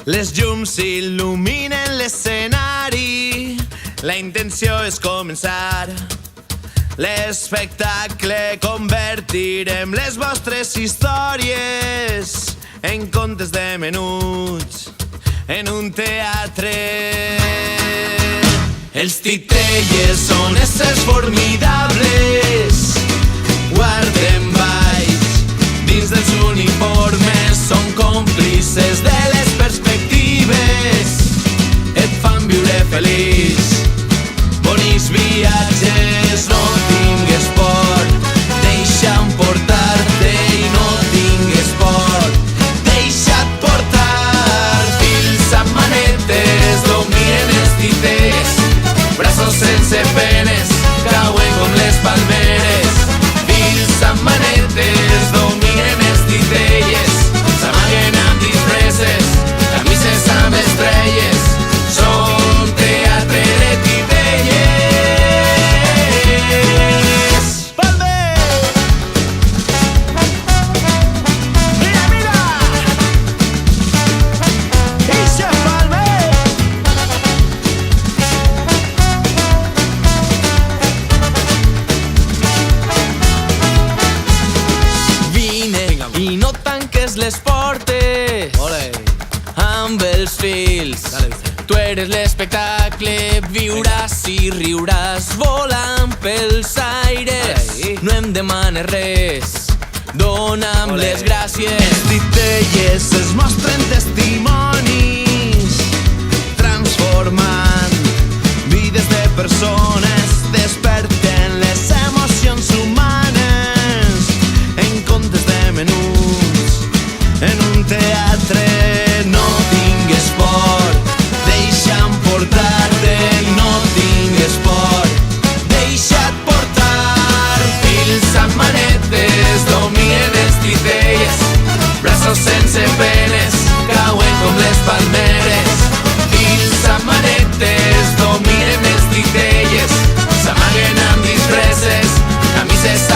Les llums il·luminen l'escenari, la intenció és començar l'espectacle. Convertirem les vostres històries en contes de menuts en un teatre. Els titelles són éssers formidables, guarden balls dins dels uniformes, són còmplices de les perspectives, et fan viure feliç, bonis viatges. No tingues por, deixa'm portar-te i no tingues por, deixa't portar. Fills amb manetes dominen els titelles, braços sense penes cauen com les palmeres. Fills amb manetes dominen els titelles, s'amaguen amb disfresses, camises amb estrelles, són teatre de titelles. Palme! Mira, mira! Eixa Palme! Vine i no tanques les portes. Ole. Amb els fils. Tu eres l'espectacle, viuràs i riuràs volant pels aires. No em demanes res, dona'm les gràcies. Els titelles es mostren testimonis, transformant vides de persones, desperten les emocions humanes en contes de menuts en un teatre. No tingues por, deixa'm portar-te, no tingues por, deixa't portar. Fills amb manetes dominen els titelles, braços sense penes cauen com les palmeres. Fills amb manetes dominen els titelles, s'amaguen amb disfresses, camises